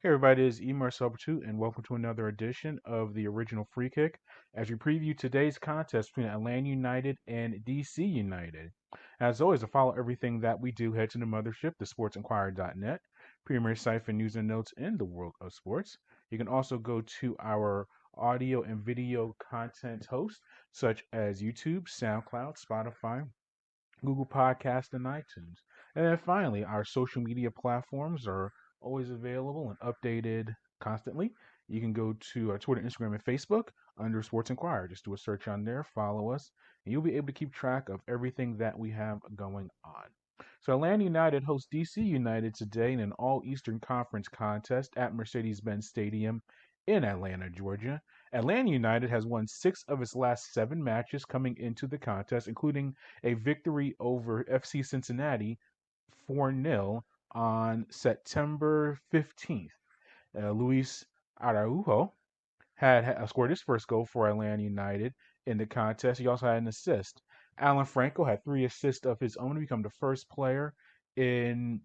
Hey everybody, it's Emer Substitute, and welcome to another edition of the Original Free Kick as we preview today's contest between Atlanta United and DC United. As always, to follow everything that we do, head to the mothership, the sportsinquirer.net, premier site for news and notes in the world of sports. You can also go to our audio and video content hosts such as YouTube, SoundCloud, Spotify, Google Podcast, and iTunes. And then finally, our social media platforms are always available and updated constantly. You can go to Twitter, Instagram, and Facebook under Sports Inquirer. Just do a search on there, follow us, and you'll be able to keep track of everything that we have going on. So Atlanta United hosts DC United today in an All Eastern Conference contest at Mercedes-Benz Stadium in Atlanta, Georgia. Atlanta United has won 6 of its last 7 matches coming into the contest, including a victory over FC Cincinnati 4-0 on September 15th. Luis Araujo had scored his first goal for Atlanta United in the contest. He also had an assist. Alan Franco had 3 assists of his own to become the first player in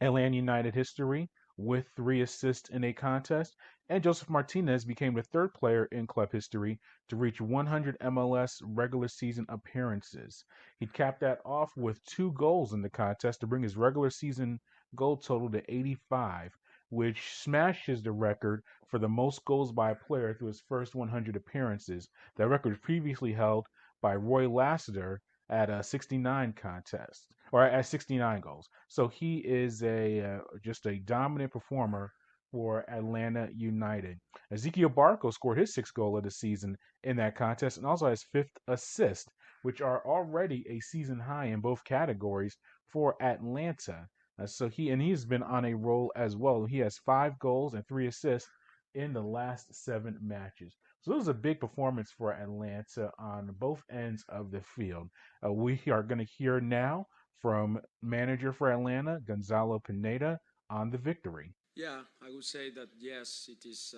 Atlanta United history with 3 assists in a contest, and Joseph Martinez became the third player in club history to reach 100 MLS regular season appearances. He capped that off with 2 goals in the contest to bring his regular season goal total to 85, which smashes the record for the most goals by a player through his first 100 appearances. That record was previously held by Roy Lassiter at a 69 contest or at 69 goals. So he is a just a dominant performer for Atlanta United. Ezekiel Barco scored his 6th goal of the season in that contest and also has 5th assist, which are already a season high in both categories for Atlanta. So he's been on a roll as well. He has 5 goals and 3 assists in the last 7 matches. So it was a big performance for Atlanta on both ends of the field. We are going to hear now from manager for Atlanta, Gonzalo Pineda, on the victory. Yeah, I would say that yes, it is.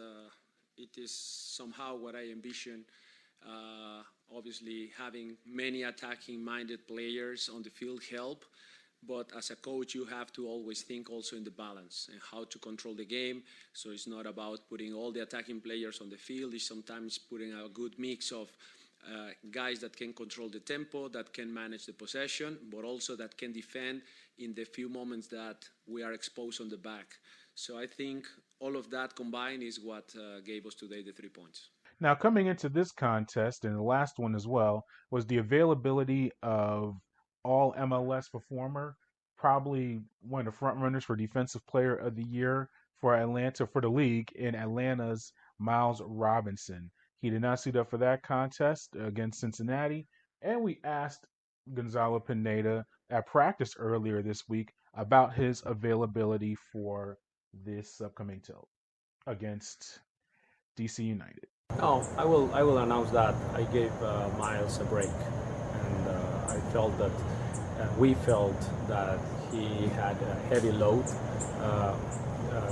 It is somehow what I envision. Obviously, having many attacking-minded players on the field help, but as a coach, you have to always think also in the balance and how to control the game. So it's not about putting all the attacking players on the field. It's sometimes putting a good mix of guys that can control the tempo, that can manage the possession, but also that can defend in the few moments that we are exposed on the back. So I think all of that combined is what gave us today the 3 points. Now, coming into this contest and the last one as well was the availability of all MLS performer, probably one of the front runners for Defensive Player of the Year for Atlanta for the league in Atlanta's Miles Robinson. He did not suit up for that contest against Cincinnati, and we asked Gonzalo Pineda at practice earlier this week about his availability for this upcoming tilt against DC United. No, I will announce that I gave Miles a break, and I felt that we felt that he had a heavy load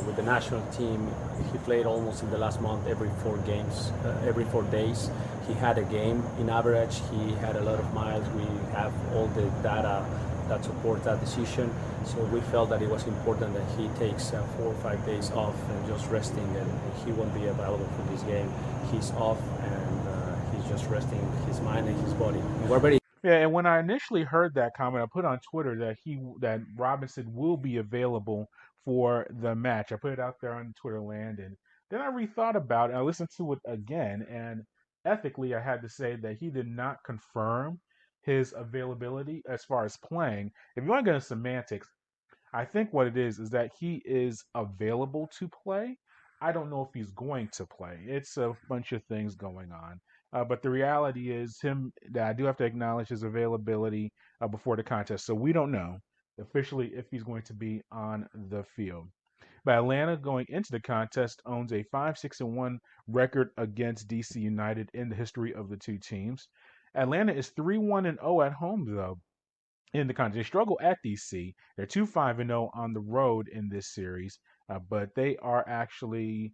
with the national team. He played almost in the last month every 4 games, every 4 days. He had a game in average. He had a lot of miles. We have all the data that supports that decision. So we felt that it was important that he takes 4 or 5 days off and just resting, and he won't be available for this game. He's off, and he's just resting his mind and his body. And we're very Yeah, and when I initially heard that comment, I put on Twitter that Robinson will be available for the match. I put it out there on Twitter land, and then I rethought about it. I listened to it again, and ethically, I had to say that he did not confirm his availability as far as playing. If you want to get into semantics, I think what it is that he is available to play. I don't know if he's going to play. It's a bunch of things going on. But the reality is him that I do have to acknowledge his availability before the contest. So we don't know officially if he's going to be on the field. But Atlanta going into the contest owns a 5-6-1 record against DC United in the history of the two teams. Atlanta is 3-1-0 at home though in the country. They struggle at DC. They're 2-5-0 on the road in this series, but they are actually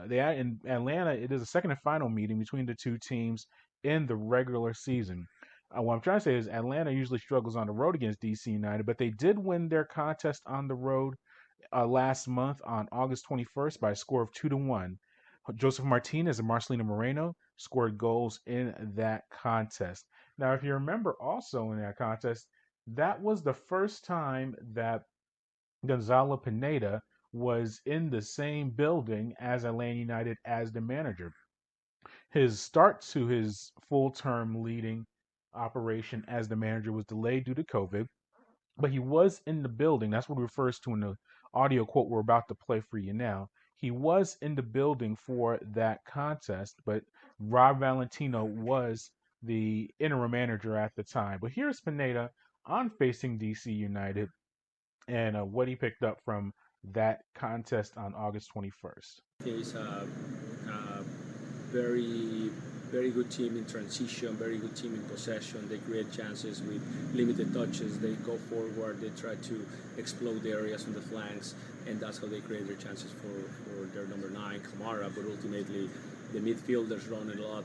they are in Atlanta. It is a second and final meeting between the two teams in the regular season. What I'm trying to say is Atlanta usually struggles on the road against DC United, but they did win their contest on the road last month on August 21st by a score of 2-1. Joseph Martinez and Marcelino Moreno scored goals in that contest. Now, if you remember also in that contest, that was the first time that Gonzalo Pineda was in the same building as Atlanta United as the manager. His start to his full term leading operation as the manager was delayed due to COVID, but he was in the building. That's what it refers to in the audio quote we're about to play for you now. He was in the building for that contest, but Rob Valentino was the interim manager at the time. But here's Pineda on facing DC United and what he picked up from that contest on August 21st. It's a very, very good team in transition, very good team in possession. They create chances with limited touches. They go forward. They try to explode areas on the flanks, and that's how they create their chances for their number 9, Kamara. But ultimately, the midfielders run a lot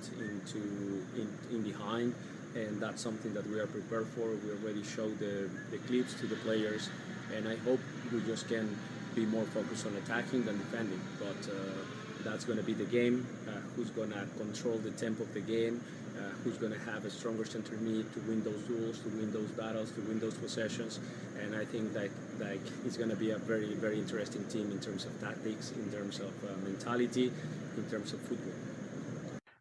in behind, and that's something that we are prepared for. We already showed the clips to the players, and I hope we just can be more focused on attacking than defending. But that's going to be the game. Who's going to control the tempo of the game? Who's going to have a stronger center mid to win those duels, to win those battles, to win those possessions? And I think that it's going to be a very, very interesting team in terms of tactics, in terms of mentality, in terms of football.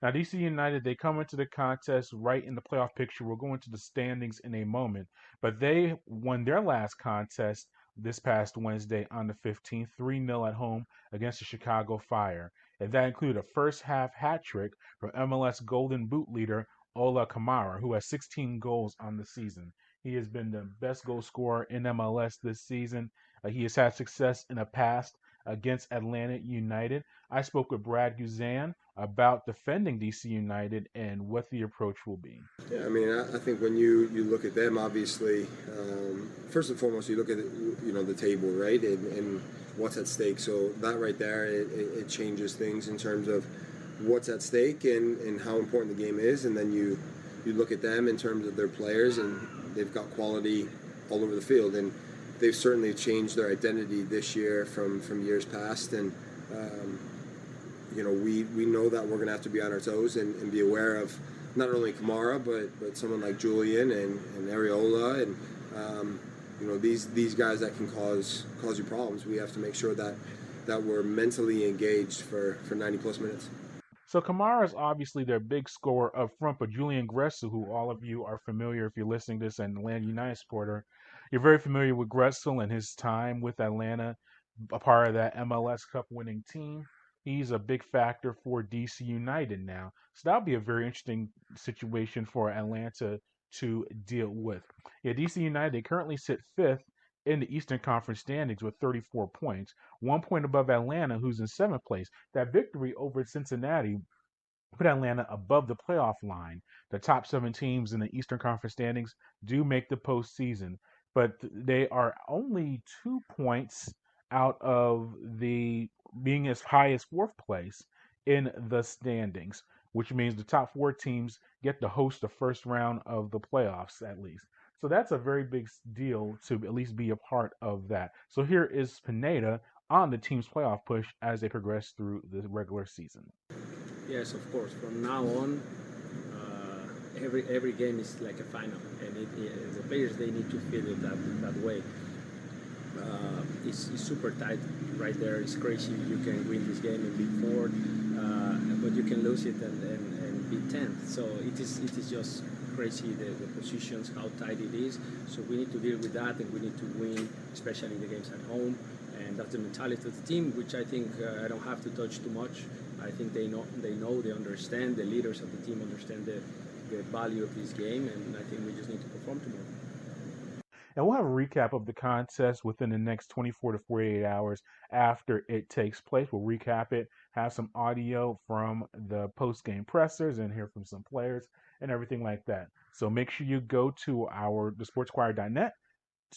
Now, DC United, they come into the contest right in the playoff picture. We'll go into the standings in a moment. But they won their last contest this past Wednesday on the 15th, 3-0 at home against the Chicago Fire. And that included a first half hat trick from MLS Golden Boot leader Ola Kamara, who has 16 goals on the season. He has been the best goal scorer in MLS this season. He has had success in the past against Atlanta United. I spoke with Brad Guzan about defending DC United and what the approach will be. Yeah, I mean, I think when you look at them, obviously, first and foremost, you look at the table, right, and what's at stake. So that right there, it changes things in terms of what's at stake and how important the game is. And then you look at them in terms of their players, and they've got quality all over the field, and they've certainly changed their identity this year from years past. And we know that we're going to have to be on our toes and be aware of not only Kamara, but someone like Julian and Areola and these guys that can cause you problems. We have to make sure that we're mentally engaged for 90 plus minutes. So Kamara is obviously their big scorer up front, but Julian Gressel, who all of you are familiar if you're listening to this and Atlanta United supporter, you're very familiar with Gressel and his time with Atlanta, a part of that MLS Cup winning team. He's a big factor for DC United now. So that'll be a very interesting situation for Atlanta to deal with. Yeah, DC United, they currently sit 5th in the Eastern Conference standings with 34 points, 1 point above Atlanta, who's in 7th place. That victory over Cincinnati put Atlanta above the playoff line. The top 7 teams in the Eastern Conference standings do make the postseason, but they are only 2 points out of the being as high as 4th place in the standings, which means the top 4 teams get to host the first round of the playoffs at least. So that's a very big deal to at least be a part of that. So here is Pineda on the team's playoff push as they progress through the regular season. Yes, of course. From now on, every game is like a final, and the players, they need to feel it that way. It's super tight right there. It's crazy. You can win this game and be 4th, but you can lose it and be 10th. So it is just crazy the positions, how tight it is. So we need to deal with that, and we need to win, especially in the games at home. And that's the mentality of the team, which I think I don't have to touch too much. I think they understand. The leaders of the team understand the value of this game, and I think we just need to perform tomorrow. And we'll have a recap of the contest within the next 24 to 48 hours after it takes place. We'll recap it, have some audio from the post-game pressers, and hear from some players and everything like that. So make sure you go to thesportsinquirer.net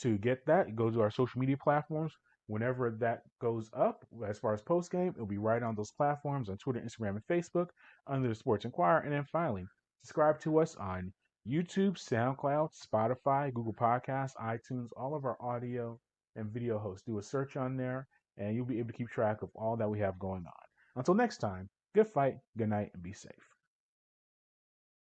to get that. Go to our social media platforms. Whenever that goes up, as far as post-game, it'll be right on those platforms on Twitter, Instagram, and Facebook under the Sports Inquirer. And then finally, subscribe to us on YouTube, SoundCloud, Spotify, Google Podcasts, iTunes. All of our audio and video host. Do a search on there, and you'll be able to keep track of all that we have going on. Until next time, good fight, good night, and be safe.